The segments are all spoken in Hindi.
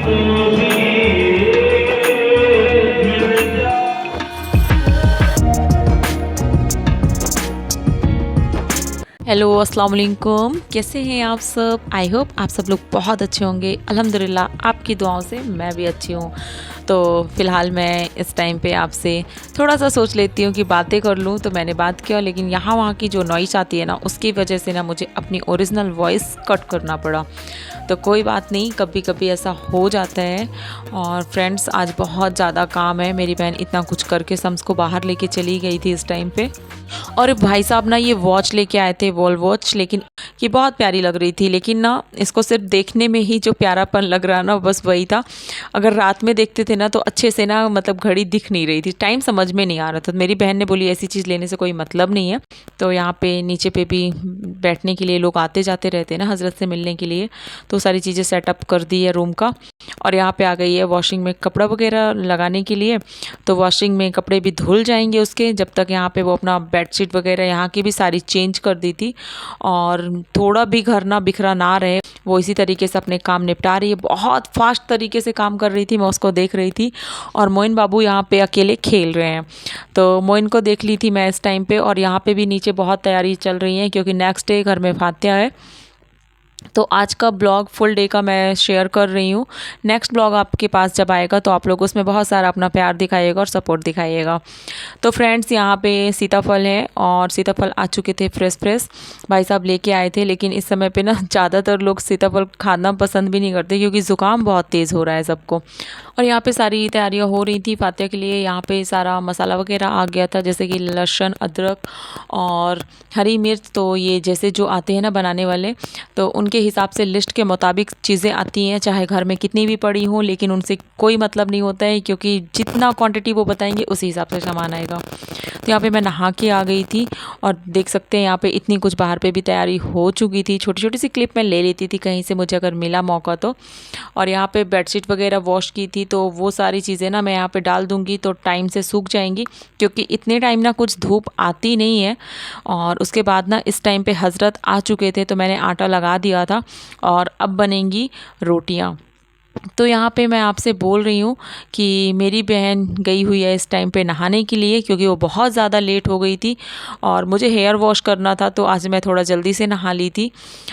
हेलो अस्सलाम वालेकुम, कैसे हैं आप सब। आई होप आप सब लोग बहुत अच्छे होंगे। अल्हम्दुलिल्लाह आपकी दुआओं से मैं भी अच्छी हूँ। तो फ़िलहाल मैं इस टाइम पे आपसे थोड़ा सा सोच लेती हूँ कि बातें कर लूँ, तो मैंने बात किया, लेकिन यहाँ वहाँ की जो नॉइस आती है ना, उसकी वजह से ना मुझे अपनी ओरिजिनल वॉइस कट करना पड़ा। तो कोई बात नहीं, कभी कभी ऐसा हो जाता है। और फ्रेंड्स, आज बहुत ज़्यादा काम है। मेरी बहन इतना कुछ करके सम्स को बाहर लेके चली गई थी इस टाइम पे। और भाई साहब ना ये वॉच लेके आए थे, वॉल वॉच, लेकिन ये बहुत प्यारी लग रही थी, लेकिन ना इसको सिर्फ देखने में ही जो प्यारापन लग रहा ना, बस वही था। अगर रात में देखते थे ना तो अच्छे से ना, मतलब घड़ी दिख नहीं रही थी, टाइम समझ में नहीं आ रहा था। मेरी बहन ने बोली ऐसी चीज़ लेने से कोई मतलब नहीं है। तो यहाँ पे नीचे पे भी बैठने के लिए लोग आते जाते रहते हैं ना, हज़रत से मिलने के लिए, तो सारी चीज़ें सेटअप कर दी है रूम का। और यहाँ पे आ गई है वॉशिंग में कपड़ा वगैरह लगाने के लिए। तो वॉशिंग में कपड़े भी धुल जाएंगे उसके, जब तक यहाँ पे वो अपना बेडशीट वगैरह यहाँ की भी सारी चेंज कर दी थी। और थोड़ा भी घर ना बिखरा ना रहे, वो इसी तरीके से अपने काम निपटा रही है। बहुत फास्ट तरीके से काम कर रही थी, मैं उसको देख रही थी। और मोइन बाबू यहाँ पे अकेले खेल रहे हैं, तो मोइन को देख ली थी मैं इस टाइम पे। और यहाँ पे भी नीचे बहुत तैयारी चल रही है, क्योंकि नेक्स्ट डे घर में फातिहा है। तो आज का ब्लॉग फुल डे का मैं शेयर कर रही हूँ। नेक्स्ट ब्लॉग आपके पास जब आएगा तो आप लोग उसमें बहुत सारा अपना प्यार दिखाइएगा और सपोर्ट दिखाइएगा। तो फ्रेंड्स, यहाँ पे सीताफल है, और सीताफल आ चुके थे फ्रेश फ्रेश, भाई साहब लेके आए थे। लेकिन इस समय पे ना ज़्यादातर लोग सीताफल खाना पसंद भी नहीं करते, क्योंकि ज़ुकाम बहुत तेज़ हो रहा है सबको। और यहाँ पे सारी तैयारियाँ हो रही थी फातिहा के लिए। यहाँ पे सारा मसाला वगैरह आ गया था, जैसे कि लहसुन, अदरक और हरी मिर्च। तो ये जैसे जो आते हैं ना बनाने वाले, तो उनके हिसाब से लिस्ट के मुताबिक चीज़ें आती हैं, चाहे घर में कितनी भी पड़ी हों, लेकिन उनसे कोई मतलब नहीं होता है, क्योंकि जितना क्वांटिटी वो बताएंगे उसी हिसाब से सामान आएगा। तो यहाँ पे मैं नहा के आ गई थी, और देख सकते हैं यहाँ पे इतनी कुछ बाहर पे भी तैयारी हो चुकी थी। छोटी छोटी सी क्लिप मैं ले लेती थी कहीं से, मुझे अगर मिला मौका तो। और यहाँ पे बेडशीट वगैरह वॉश की थी, तो वो सारी चीज़ें ना मैं यहाँ पे डाल दूँगी तो टाइम से सूख जाएंगी, क्योंकि इतने टाइम ना कुछ धूप आती नहीं है। और उसके बाद ना इस टाइम पे हज़रत आ चुके थे, तो मैंने आटा लगा दिया था, और अब बनेंगी रोटियां। तो यहाँ पे मैं आपसे बोल रही हूँ कि मेरी बहन गई हुई है इस टाइम पे नहाने के लिए, क्योंकि वो बहुत ज़्यादा लेट हो गई थी। और मुझे हेयर वॉश करना था, तो आज मैं थोड़ा जल्दी से नहा ली थी।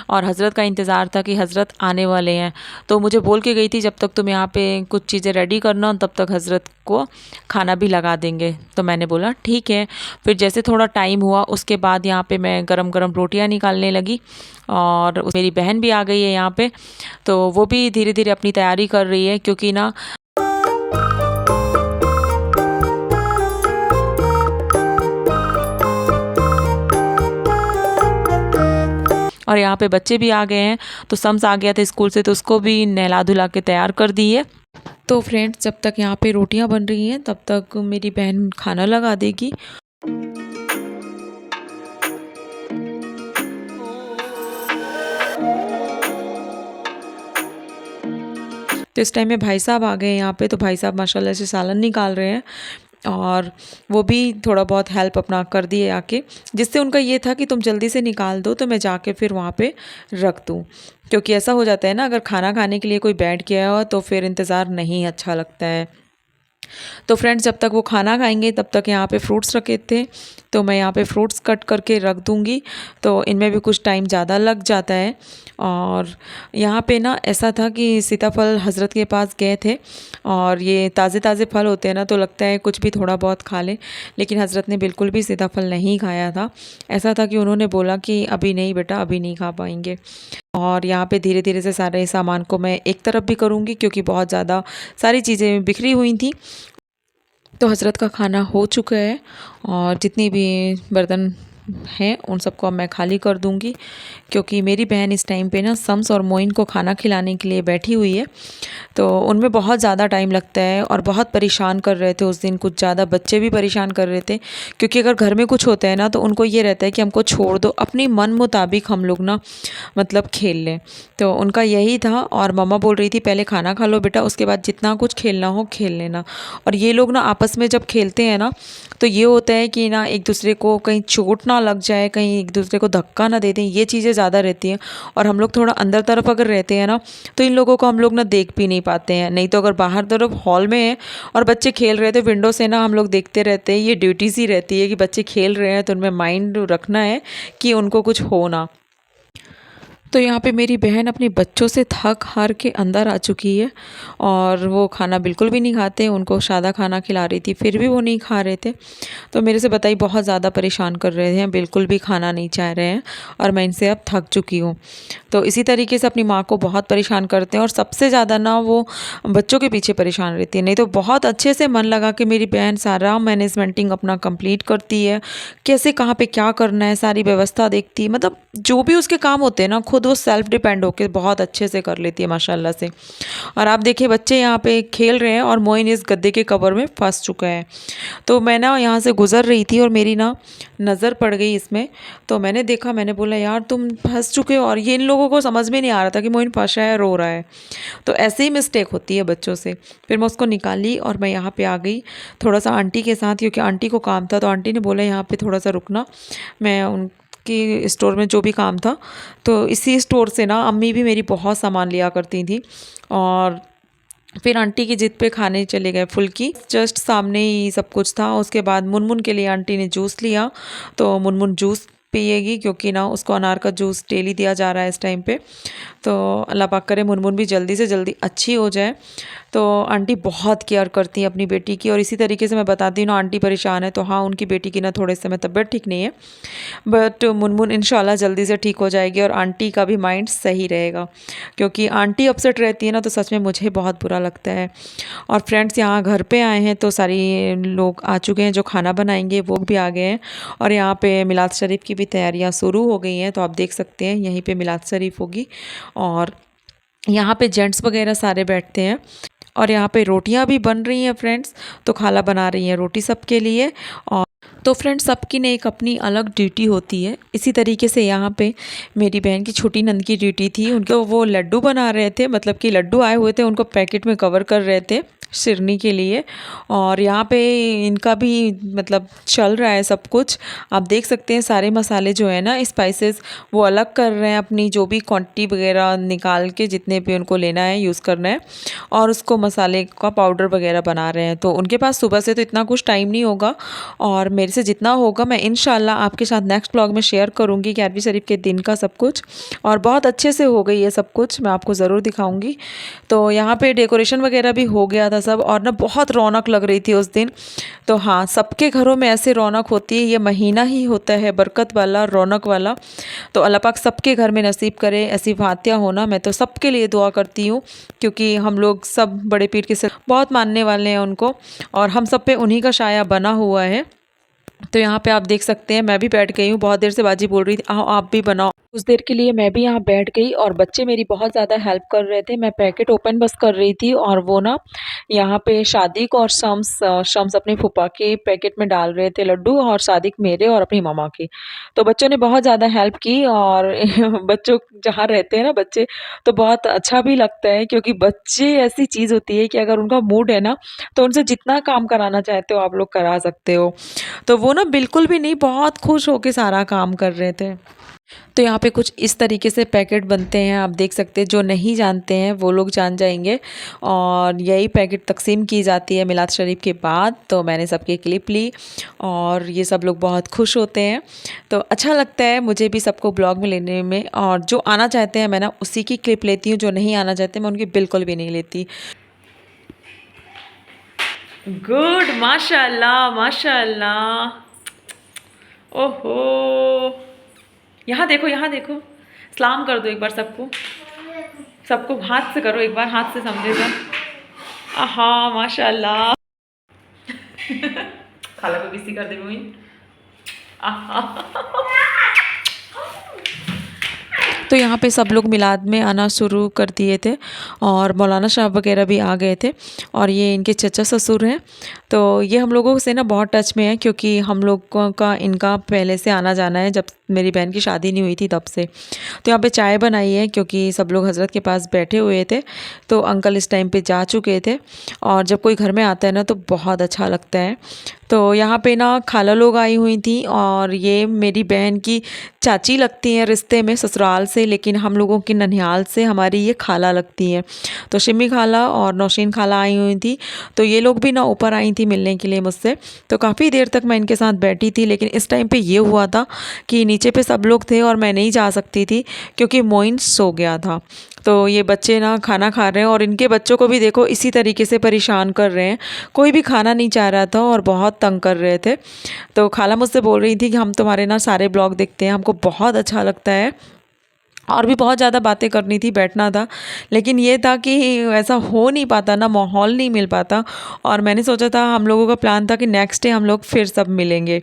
और हज़रत का इंतज़ार था कि हज़रत आने वाले हैं, तो मुझे बोल के गई थी जब तक तुम यहाँ पे कुछ चीज़ें रेडी करना, तब तक हज़रत को खाना भी लगा देंगे। तो मैंने बोला ठीक है। फिर जैसे थोड़ा टाइम हुआ, उसके बाद यहाँ पे मैं गरम गरम रोटियाँ निकालने लगी। और मेरी बहन भी आ गई है यहाँ पे, तो वो भी धीरे धीरे अपनी तैयारी कर रही है, क्योंकि ना और यहाँ पे बच्चे भी आ गए हैं। तो सम्स आ गया था स्कूल से, तो उसको भी नहला धुला के तैयार कर दी है। तो फ्रेंड्स, जब तक यहाँ पे रोटियाँ बन रही हैं, तब तक मेरी बहन खाना लगा देगी। तो इस टाइम में भाई साहब आ गए यहाँ पे, तो भाई साहब माशाल्लाह से सालन निकाल रहे हैं। और वो भी थोड़ा बहुत हेल्प अपना कर दिए आके, जिससे उनका ये था कि तुम जल्दी से निकाल दो, तो मैं जाके फिर वहाँ पे रख दूँ। क्योंकि ऐसा हो जाता है ना, अगर खाना खाने के लिए कोई बैठ गया हो तो फिर इंतज़ार नहीं अच्छा लगता है। तो फ्रेंड्स, जब तक वो खाना खाएंगे तब तक यहाँ पे फ्रूट्स रखे थे, तो मैं यहाँ पे फ्रूट्स कट करके रख दूँगी। तो इनमें भी कुछ टाइम ज़्यादा लग जाता है। और यहाँ पे ना ऐसा था कि सीताफल हज़रत के पास गए थे, और ये ताज़े ताज़े फल होते हैं ना, तो लगता है कुछ भी थोड़ा बहुत खा लें, लेकिन हज़रत ने बिल्कुल भी सीताफल नहीं खाया था। ऐसा था कि उन्होंने बोला कि अभी नहीं बेटा, अभी नहीं खा पाएंगे। और यहाँ पे धीरे धीरे से सारे सामान को मैं एक तरफ भी करूँगी, क्योंकि बहुत ज़्यादा सारी चीज़ें बिखरी हुई थी। तो हज़रत का खाना हो चुका है, और जितनी भी बर्तन हैं उन सबको अब मैं खाली कर दूंगी, क्योंकि मेरी बहन इस टाइम पे ना सम्स और मोइन को खाना खिलाने के लिए बैठी हुई है। तो उनमें बहुत ज़्यादा टाइम लगता है, और बहुत परेशान कर रहे थे उस दिन, कुछ ज़्यादा बच्चे भी परेशान कर रहे थे। क्योंकि अगर घर में कुछ होता है ना, तो उनको ये रहता है कि हमको छोड़ दो, अपनी मन मुताबिक हम लोग ना मतलब खेल लें। तो उनका यही था। और मम्मा बोल रही थी पहले खाना खा लो बेटा, उसके बाद जितना कुछ खेलना हो खेल लेना। और ये लोग ना आपस में जब खेलते हैं ना, तो ये होता है कि ना एक दूसरे को कहीं चोट ना लग जाए, कहीं एक दूसरे को धक्का ना दे दें, ये चीज़ें ज़्यादा रहती हैं। और हम लोग थोड़ा अंदर तरफ अगर रहते हैं ना, तो इन लोगों को हम लोग ना देख भी नहीं पाते हैं। नहीं तो अगर बाहर तरफ हॉल में है और बच्चे खेल रहे थे विंडो से ना हम लोग देखते रहते हैं। ये ड्यूटीज़ ही रहती है कि बच्चे खेल रहे हैं तो उनमें माइंड रखना है कि उनको कुछ हो ना। तो यहाँ पे मेरी बहन अपने बच्चों से थक हार के अंदर आ चुकी है और वो खाना बिल्कुल भी नहीं खाते। उनको सादा खाना खिला रही थी फिर भी वो नहीं खा रहे थे। तो मेरे से बताइए बहुत ज़्यादा परेशान कर रहे हैं, बिल्कुल भी खाना नहीं चाह रहे हैं और मैं इनसे अब थक चुकी हूँ। तो इसी तरीके से अपनी माँ को बहुत परेशान करते हैं और सबसे ज़्यादा ना वो बच्चों के पीछे परेशान रहती है। नहीं तो बहुत अच्छे से मन लगा के मेरी बहन सारा मैनेजमेंटिंग अपना कंप्लीट करती है, कैसे कहाँ पे क्या करना है सारी व्यवस्था देखती है। मतलब जो भी उसके काम होते हैं ना खुद वो सेल्फ डिपेंड होकर बहुत अच्छे से कर लेती है माशाल्लाह से। और आप देखिए बच्चे यहाँ पे खेल रहे हैं और मोइन इस गद्दे के कवर में फंस चुका है। तो मैं ना यहाँ से गुज़र रही थी और मेरी ना नज़र पड़ गई इसमें। तो मैंने देखा, मैंने बोला यार तुम फंस चुके हो, और ये इन लोगों को समझ में नहीं आ रहा था कि मोइन फंसा है, रो रहा है। तो ऐसे ही मिस्टेक होती है बच्चों से। फिर मैं उसको निकाली और मैं यहाँ पे आ गई थोड़ा सा आंटी के साथ, क्योंकि आंटी को काम था। तो आंटी ने बोला यहाँ पे थोड़ा सा रुकना, मैं उनकी स्टोर में जो भी काम था। तो इसी स्टोर से ना अम्मी भी मेरी बहुत सामान लिया करती थी। और फिर आंटी की जिद पे खाने चले गए फुल्की, जस्ट सामने ही सब कुछ था। उसके बाद मुनमुन के लिए आंटी ने जूस लिया, तो मुनमुन जूस पिएगी क्योंकि ना उसको अनार का जूस डेली दिया जा रहा है इस टाइम पे। तो अल्लाह पाक करे मुनमुन भी जल्दी से जल्दी अच्छी हो जाए। तो आंटी बहुत केयर करती हैं अपनी बेटी की। और इसी तरीके से मैं बताती हूँ ना, आंटी परेशान है तो हाँ उनकी बेटी की ना थोड़े समय तबीयत ठीक नहीं है, बट मुनमुन इंशाल्लाह जल्दी से ठीक हो जाएगी और आंटी का भी माइंड सही रहेगा। क्योंकि आंटी अपसेट रहती है ना तो सच में मुझे बहुत बुरा लगता है। और फ्रेंड्स यहाँ घर पे आए हैं तो सारी लोग आ चुके हैं, जो खाना बनाएंगे वो भी आ गए हैं। और यहाँ पे मिलाद शरीफ की भी तैयारियाँ शुरू हो गई हैं। तो आप देख सकते हैं यहीं पे मिलाद शरीफ होगी और यहाँ पे जेंट्स वगैरह सारे बैठते हैं। और यहाँ पे रोटियाँ भी बन रही हैं फ्रेंड्स, तो खाला बना रही हैं रोटी सबके लिए। और तो फ्रेंड्स सबकी ने एक अपनी अलग ड्यूटी होती है। इसी तरीके से यहाँ पे मेरी बहन की छोटी नंद की ड्यूटी थी, उनको वो लड्डू बना रहे थे, मतलब कि लड्डू आए हुए थे उनको पैकेट में कवर कर रहे थे शिरनी के लिए। और यहाँ पे इनका भी मतलब चल रहा है सब कुछ। आप देख सकते हैं सारे मसाले जो है ना स्पाइसेस वो अलग कर रहे हैं, अपनी जो भी क्वांटिटी वगैरह निकाल के जितने भी उनको लेना है यूज़ करना है, और उसको मसाले का पाउडर वगैरह बना रहे हैं। तो उनके पास सुबह से तो इतना कुछ टाइम नहीं होगा, और मेरे से जितना होगा मैं इंशाल्लाह आपके साथ नेक्स्ट ब्लॉग में शेयर करूँगी कि अरबी शरीफ के दिन का सब कुछ। और बहुत अच्छे से हो गई है सब कुछ, मैं आपको ज़रूर दिखाऊँगी। तो यहाँ पे डेकोरेशन वगैरह भी हो गया था सब, और ना बहुत रौनक लग रही थी उस दिन। तो हाँ सबके घरों में ऐसे रौनक होती है, ये महीना ही होता है बरकत वाला, रौनक वाला। तो अल्लाह पाक सबके घर में नसीब करे ऐसी फातिहा होना। मैं तो सबके लिए दुआ करती हूँ, क्योंकि हम लोग सब बड़े पीर के सिर बहुत मानने वाले हैं उनको, और हम सब पे उन्हीं का साया बना हुआ है। तो यहाँ पे आप देख सकते हैं मैं भी बैठ गई हूँ, बहुत देर से बाजी बोल रही थी आओ आप भी बनाओ। कुछ देर के लिए मैं भी यहाँ बैठ गई और बच्चे मेरी बहुत ज़्यादा हेल्प कर रहे थे। मैं पैकेट ओपन बस कर रही थी और वो ना यहाँ पे शादिक और शम्स शम्स अपने फूफा के पैकेट में डाल रहे थे लड्डू, और शादिक मेरे और अपनी मामा के। तो बच्चों ने बहुत ज़्यादा हेल्प की। और बच्चों जहाँ रहते हैं ना बच्चे, तो बहुत अच्छा भी लगता है, क्योंकि बच्चे ऐसी चीज़ होती है कि अगर उनका मूड है ना तो उनसे जितना काम कराना चाहते हो आप लोग करा सकते हो। तो वो ना बिल्कुल भी नहीं, बहुत खुश होके सारा काम कर रहे थे। तो यहाँ पे कुछ इस तरीके से पैकेट बनते हैं, आप देख सकते हैं। जो नहीं जानते हैं वो लोग जान जाएंगे। और यही पैकेट तकसीम की जाती है मिलाद शरीफ के बाद। तो मैंने सबकी क्लिप ली और ये सब लोग बहुत खुश होते हैं। तो अच्छा लगता है मुझे भी सबको ब्लॉग में लेने में। और जो आना चाहते हैं मैं ना उसी की क्लिप लेती हूँ, जो नहीं आना चाहते मैं उनकी बिल्कुल भी नहीं लेती। गुड, माशाल्लाह माशाल्लाह। ओहो, यहाँ देखो यहाँ देखो, सलाम कर दो एक बार सबको, सबको हाथ से करो एक बार, हाथ से समझेगा। आहा माशाल्लाह। खाला को किसी कर दे वही। आहा। तो यहाँ पे सब लोग मिलाद में आना शुरू कर दिए थे और मौलाना साहब वगैरह भी आ गए थे। और ये इनके चचा ससुर हैं। तो ये हम लोगों से ना बहुत टच में है, क्योंकि हम लोगों का इनका पहले से आना जाना है जब मेरी बहन की शादी नहीं हुई थी तब से। तो यहाँ पे चाय बनाई है क्योंकि सब लोग हज़रत के पास बैठे हुए थे, तो अंकल इस टाइम पे जा चुके थे। और जब कोई घर में आता है ना तो बहुत अच्छा लगता है। तो यहाँ पे ना खाला लोग आई हुई थी और ये मेरी बहन की चाची लगती हैं रिश्ते में ससुराल से, लेकिन हम लोगों की ननिहाल से हमारी ये खाला लगती हैं। तो शिमी खाला और नौशीन खाला आई हुई थी, तो ये लोग भी ना ऊपर आई थी मिलने के लिए मुझसे। तो काफ़ी देर तक मैं इनके साथ बैठी थी, लेकिन इस टाइम पे ये हुआ था कि नीचे पे सब लोग थे और मैं नहीं जा सकती थी क्योंकि मोइन सो गया था। तो ये बच्चे ना खाना खा रहे हैं और इनके बच्चों को भी देखो इसी तरीके से परेशान कर रहे हैं। कोई भी खाना नहीं चाह रहा था और बहुत तंग कर रहे थे। तो खाला मुझसे बोल रही थी कि हम तुम्हारे ना सारे ब्लॉग देखते हैं, हमको बहुत अच्छा लगता है। और भी बहुत ज़्यादा बातें करनी थी, बैठना था, लेकिन ये था कि ऐसा हो नहीं पाता ना, माहौल नहीं मिल पाता। और मैंने सोचा था, हम लोगों का प्लान था कि नेक्स्ट डे हम लोग फिर सब मिलेंगे।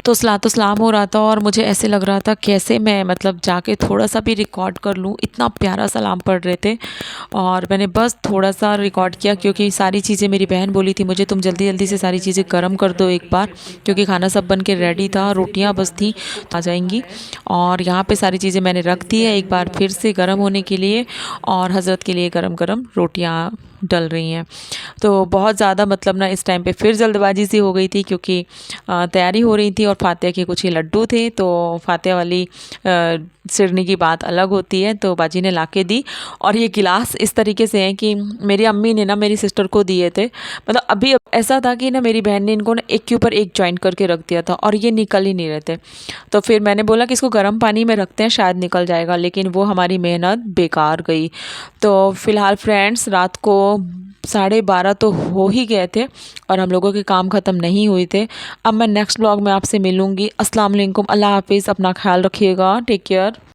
तो सलातो सलाम हो रहा था और मुझे ऐसे लग रहा था कैसे मैं मतलब जाके थोड़ा सा भी रिकॉर्ड कर लूँ, इतना प्यारा सलाम पढ़ रहे थे। और मैंने बस थोड़ा सा रिकॉर्ड किया क्योंकि सारी चीज़ें मेरी बहन बोली थी मुझे, तुम जल्दी जल्दी से सारी चीज़ें गर्म कर दो एक बार, क्योंकि खाना सब बन के रेडी था, रोटियाँ बस थी आ जाएंगी। और यहाँ पे सारी चीज़ें मैंने रख दी है एक बार फिर से गर्म होने के लिए, और हज़रत के लिए गरम गरम रोटियाँ डल रही हैं। तो बहुत ज़्यादा मतलब ना इस टाइम पे फिर जल्दबाजी सी हो गई थी क्योंकि तैयारी हो रही थी और फातिया के कुछ ही लड्डू थे, तो फातिया वाली सिरनी की बात अलग होती है, तो बाजी ने लाके दी। और ये गिलास इस तरीके से हैं कि मेरी अम्मी ने ना मेरी सिस्टर को दिए थे, मतलब अभी ऐसा था कि ना मेरी बहन ने इनको ना एक के ऊपर एक जॉइंट करके रख दिया था और ये निकल ही नहीं रहे थे। तो फिर मैंने बोला कि इसको गर्म पानी में रखते हैं शायद निकल जाएगा, लेकिन वो हमारी मेहनत बेकार गई। तो फ़िलहाल फ्रेंड्स रात को 12:30 तो हो ही गए थे और हम लोगों के काम ख़त्म नहीं हुए थे। अब मैं नेक्स्ट ब्लॉग में आपसे मिलूँगी। अस्सलाम वालेकुम, अल्लाह हाफ़िज़, अपना ख्याल रखिएगा, टेक केयर।